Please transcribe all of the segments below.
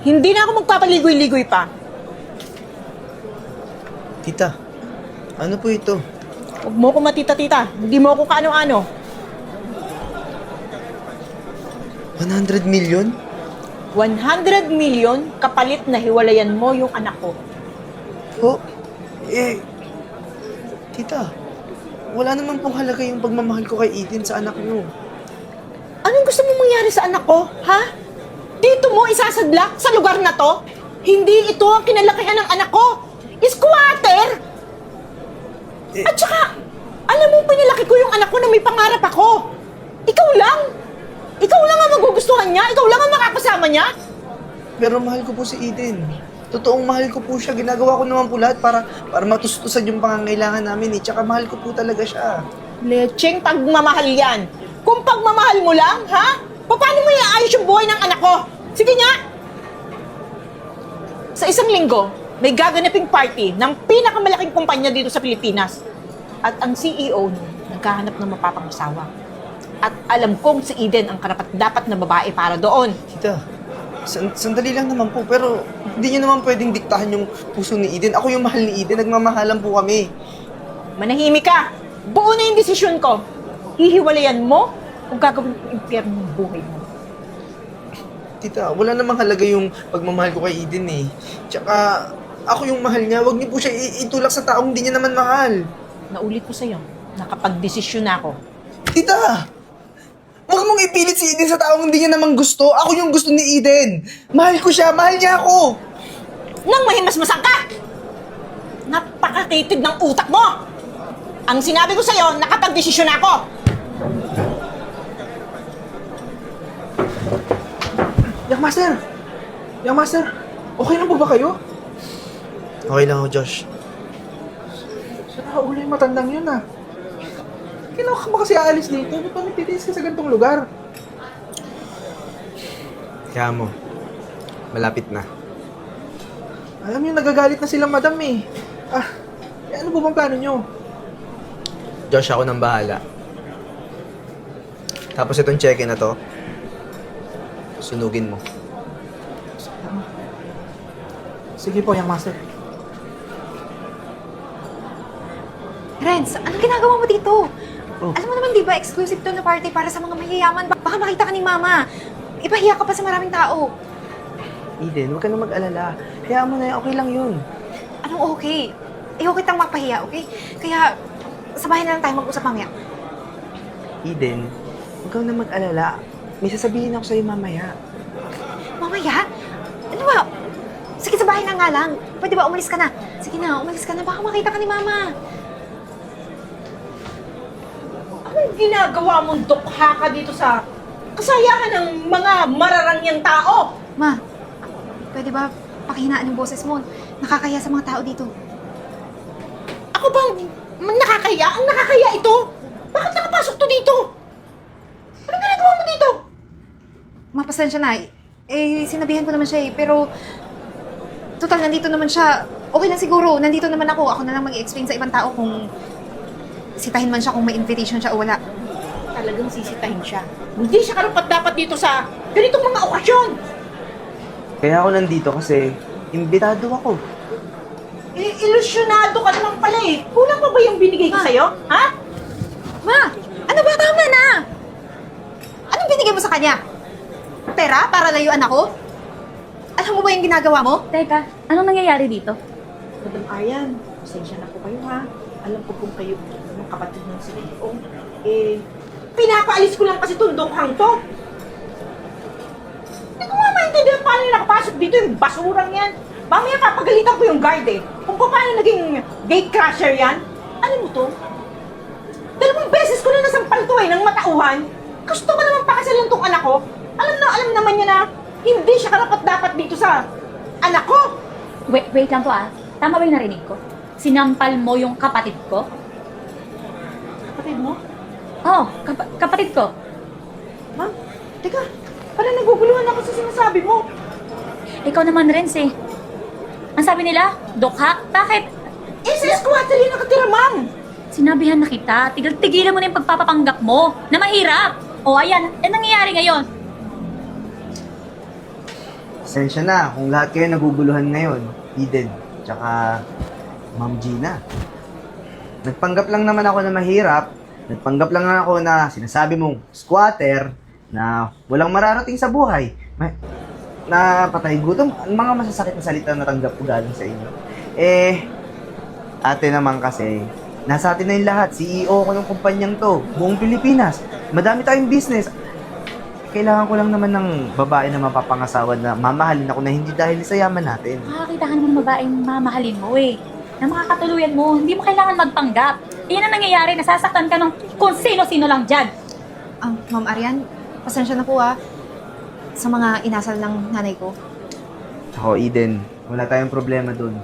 Hindi na ako magpapaligoy-ligoy pa. Tita, ano po ito? Huwag mo ko matita-tita. Hindi mo ako kaano-ano. 100 million? 100 million kapalit na hiwalayan mo yung anak ko. Po? Tita, wala naman pong halaga yung pagmamahal ko kay Eden sa anak niyo. Anong gusto mong mangyari sa anak ko, ha? Dito mo isasadlak sa lugar na to? Hindi ito ang kinalakihan ng anak ko. Squatter! At saka, alam mo, pinalaki ko yung anak ko na may pangarap ako. Ikaw lang. Ikaw lang ang magugustuhan niya. Ikaw lang ang makakasama niya. Pero mahal ko po si Eden. Totoong mahal ko po siya. Ginagawa ko naman po lahat para matustusan yung pangangailangan namin eh. Tsaka mahal ko po talaga siya. Lecheng pagmamahal yan. Kung pagmamahal mo lang, ha? Paano mo iaayos yung buhay ng anak ko? Sige nga! Sa isang linggo, may gaganaping party ng pinakamalaking kumpanya dito sa Pilipinas. At ang CEO nun, naghahanap ng mapapangasawa. At alam kong si Eden ang karapat-dapat na babae para doon. Tita, sandali lang naman po. Pero hindi niyo naman pwedeng diktahan yung puso ni Eden. Ako yung mahal ni Eden. Nagmamahalan po kami. Manahimik ka! Buo na yung desisyon ko. Hihiwalayan mo kung gagawin ng impyerno ng buhay mo. Tita, wala namang halaga yung pagmamahal ko kay Eden eh. Tsaka, ako yung mahal niya. Huwag niyo po siya itulak sa taong hindi niya naman mahal. Naulit ko sa'yo, nakapag-desisyon na ako. Tita! Huwag mong ipilit si Eden sa taong hindi niya naman gusto. Ako yung gusto ni Eden. Mahal ko siya. Mahal niya ako. Nang mahimasmasan ka! Napakatitid ng utak mo! Ang sinabi ko sa'yo, nakapag-desisyon na ako! Yang Master! Yang Master! Okay na po ba kayo? Okay lang ako, Josh. Sana ulo yung matandang yun ah. Kailangan ka ba kasi aalis dito? Ba't pa nagtitiis ka sa ganitong lugar? Kaya mo, malapit na. Alam niyo, nagagalit na sila madam eh. Ano po bang plano niyo? Josh, ako nang bahala. Tapos itong cheque na to, sunugin mo. Sige po, Yang Master. Renz, anong ginagawa mo dito? Oh. Alam mo naman, di ba, exclusive to na party para sa mga mayayaman. Baka makita ka ni Mama. Ipahiya ka pa sa maraming tao. Eden, huwag ka na mag-alala. Hayaan mo na yan, okay lang yun. Anong okay? Ayoko kitang mapahiya, okay? Kaya, sa bahay na lang tayo mag-usap mamaya. Eden, huwag kang na mag-alala. May sasabihin ako sa'yo mamaya. Mamaya? Ano ba? Sige, sa bahay na nga lang. Pwede ba umalis ka na? Sige na, umalis ka na. Baka makita ka ni Mama. Anong ginagawa mong dukha ka dito sa kasayahan ng mga mararangyang tao? Ma, pwede ba pakihinaan yung boses mo? Nakakaya sa mga tao dito. Ako bang nakakaya? Ang nakakaya ito? Bakit nakapasok to dito? Anong ginagawa mo dito? Mapasensya na. Sinabihan ko naman siya eh. Pero, total, nandito naman siya. Okay lang siguro. Nandito naman ako. Ako na lang mag-explain sa ibang tao kung sitahin man siya kung may invitation siya o wala. Talagang sisitahin siya. Hindi siya karapat-dapat dito sa ganitong mga okasyon. Kaya ako nandito kasi imbitado ako. Ilusyonado ka naman pala eh. Kulang pa ba yung binigay ko sa'yo? Ha? Ma! Ano ba? Tama na! Anong binigay mo sa kanya? Pera para layuan ako? Alam mo ba yung ginagawa mo? Teka, anong nangyayari dito? Madam Aryan, pasensya na po kayo ha. Alam ko kung kayo ng kapatid ng CEO. Pinapaalis ko lang kasi itong dukhang to. Hindi ko nga maintindihan paano yung nakapasok dito yung basurang yan. Mamaya papagalitan ko yung guard eh. Kung paano naging gate crasher yan. Alam mo to? 2 beses ko na nasampal to eh ng matauhan. Gusto ko naman pakasalan tong anak ko. Alam naman niya na hindi siya karapat-dapat dito sa anak ko. Wait lang po ah. Tama ba yung narinig ko? Sinampal mo yung kapatid ko? Kapatid mo? Oo, kapatid ko. Ma'am, teka. Parang naguguluhan ako sa sinasabi mo. Ikaw naman, Renz eh. Ang sabi nila, Dokha, bakit? Sa squatter yung nakatira, ma'am. Sinabihan na kita, tigilan mo na yung pagpapapanggap mo na mahirap. O ayan, nangyayari ngayon. pasensya na kung lahat kayo naguguluhan ngayon. Eden, tsaka Ma'am Gina. Nagpanggap lang naman ako na mahirap. Nagpanggap lang ako na sinasabi mong squatter na walang mararating sa buhay. Na patay gutom. Ang mga masasakit na salita na tanggap ko galing sa inyo. Ate naman kasi, nasa atin na yung lahat. CEO ko ng kumpanyang to. Buong Pilipinas. Madami tayong business. Kailangan ko lang naman ng babae na mapapangasawa na mamahalin ako na hindi dahil sa yaman natin. Makakita ka naman ng babaeng mamahalin mo eh. Na makakatuluyan mo, hindi mo kailangan magpanggap. Iyan ang nangyayari, nasasaktan ka ng kung sino-sino lang dyan. Ma'am Arian, pasensya na po sa mga inasal ng nanay ko. Ako, Eden, wala tayong problema dun.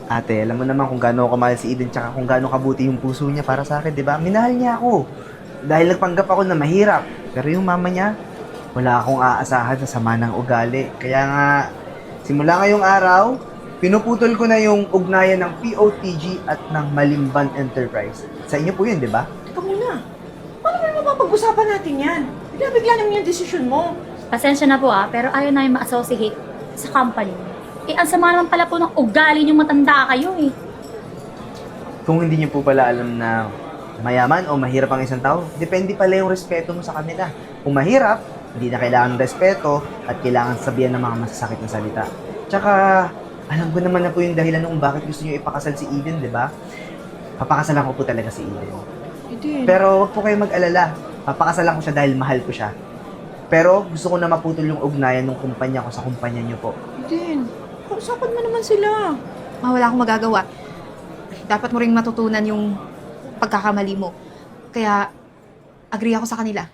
Ate, alam mo naman kung gaano ako mahal si Eden tsaka kung gaano kabuti yung puso niya para sa akin, di ba? Minahal niya ako. Dahil nagpanggap ako na mahirap. Pero yung mama niya, wala akong aasahan sa sama ng ugali. Kaya nga, simula ngayong araw, pinuputol ko na yung ugnayan ng POTG at ng Malimban Enterprise. Sa inyo po yun, di ba? Teka muna. Paano naman mapag-usapan natin yan? Bigla naman yung desisyon mo. Pasensya na po pero ayaw na yung ma-associate sa company. Ang sama naman pala po ng ugali niyong matanda kayo eh. Kung hindi niyo po pala alam na mayaman o mahirap ang isang tao, depende pala yung respeto mo sa kanila. Kung mahirap, hindi na kailangan ng respeto at kailangan sabihan ng mga masasakit na salita. Tsaka, alam ko naman na po yung dahilan kung bakit gusto niyo ipakasal si Eden, di ba? Papakasalan ko po talaga si Eden. Pero wag po kayo mag-alala. Papakasalan ko siya dahil mahal ko siya. Pero gusto ko na maputol yung ugnayan ng kumpanya ko sa kumpanya niyo po. Eden, kausapan mo naman sila. Wala akong magagawa. Dapat mo ring matutunan yung pagkakamali mo. Kaya, agree ako sa kanila.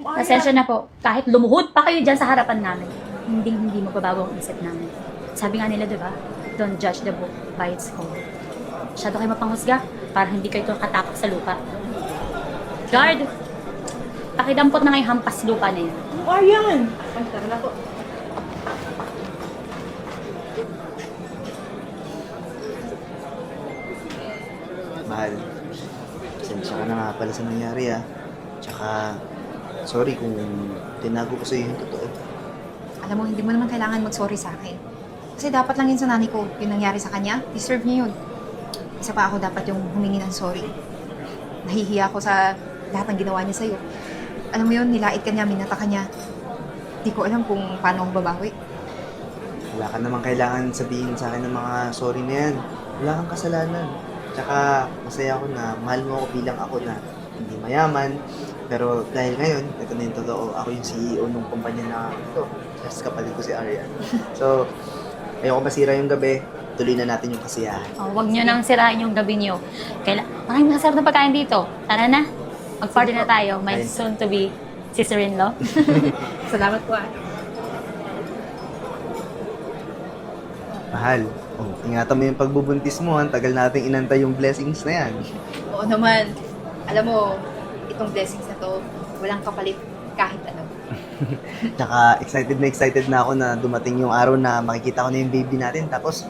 Pasensya na po, kahit lumuhod pa kayo dyan sa harapan namin, hindi magbabago ang isip namin. Sabi nga nila, di ba? Don't judge the book by its cover. Masyado kayo mapanghusga para hindi kayo katapak sa lupa. Guard! Pakidampot na ngayong hampas lupa na yun. Ayan. Tara na po. Mahal, pasensya ka na nga pala sa nangyari Tsaka, sorry kung tinago ko sa iyo yung totoo. Alam mo, hindi mo naman kailangan mag-sorry sa akin. Kasi dapat lang yun sa nanay ko. Yung nangyari sa kanya, deserve niya yun. Isa pa ako dapat yung humingi ng sorry. Nahihiya ako sa lahat ng ginawa niya sa'yo. Alam mo yun, nilait ka niya, minata ka niya. Di ko alam kung paano ako babawi. Wala ka naman kailangan sabihin sa akin ng mga sorry na yan. Wala kang kasalanan. Tsaka, masaya ako na mahal mo ako bilang ako na hindi mayaman. Pero dahil ngayon, ito na yung totoo, ako yung CEO ng kumpanya na ito. Just kapatid ko si Arian. So, ayoko masira yung gabi. Tuloy na natin yung kasiyahan. Huwag nyo nang sirain yung gabi nyo. Maraming masarap na pagkain dito. Tara na, mag-party na tayo. My Ayun. soon-to-be sister-in-law. Salamat po Mahal, ingatan mo yung pagbubuntis mo. Ang tagal nating inantay yung blessings na yan. Oo naman. Alam mo, itong blessings na to, walang kapalit kahit ano. Tsaka excited na ako na dumating yung araw na makikita ko na yung baby natin. Tapos,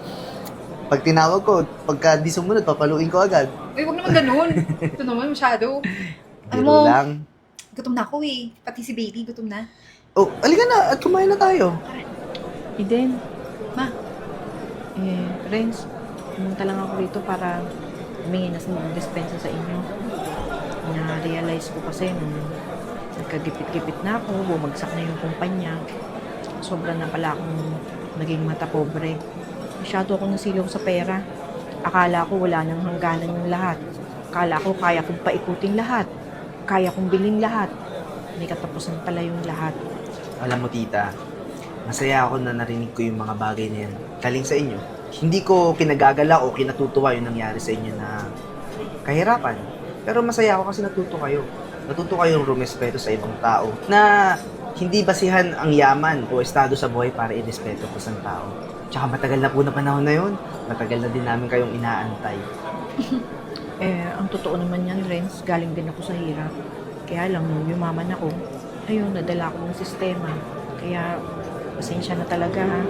pag tinawag ko, pagka di sumunod, papaluin ko agad. Uy, huwag naman ganun. Ito naman masyado. Alam Biro mo, lang. gutom na ako eh. Pati si baby, gutom na. Oh, alika na at kumain na tayo. Eden. Ma. Renz, pumunta lang ako rito para humingi na sa mga dispensa sa inyo. Na-realize ko kasi nung nagkagipit-gipit na ako, bumagsak na yung kumpanya. Sobra na pala akong naging mata pobre. Masyado ako nasilaw sa pera. Akala ko wala nang hangganan yung lahat. Akala ko kaya kong paikutin lahat. Kaya kong bilhin lahat. May katapusan pala yung lahat. Alam mo, tita, masaya ako na narinig ko yung mga bagay na yan. Galing sa inyo. Hindi ko kinagagala o kinatutuwa yung nangyari sa inyo na kahirapan. Pero masaya ako kasi natuto kayo. Natuto kayong rumespeto sa ibang tao na hindi basihan ang yaman o estado sa buhay para irespeto ko sa tao. Tsaka matagal na po na panahon na yun. Matagal na din namin kayong inaantay. Ang totoo naman yan, Renz, galing din ako sa hirap. Kaya lang, nung yumaman ako, ayun, nadala ako ng sistema. Kaya, pasensya na talaga, ha?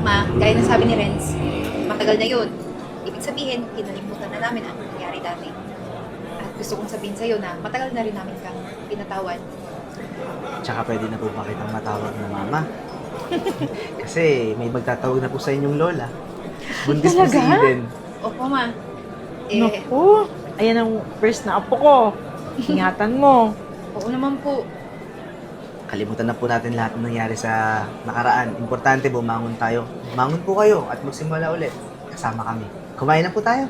Ma, gaya ng sabi ni Renz, matagal na yun. Ibig sabihin, kinalimutan na namin ang nangyari dati. At gusto kong sabihin sa'yo na matagal na rin namin kang pinatawan. Tsaka pwede na po ba kitang matawag na mama? Kasi may magtatawag na po sa inyong lola. Buntis po si Talaga? Eden. Opo, ma. Naku, ayan ang first na apo ko. Ingatan mo. Oo naman po. Kalimutan na po natin lahat ng nangyari sa nakaraan. Importante, bumangon tayo. Bumangon po kayo at magsimula ulit. Kasama kami. Kumain na po tayo.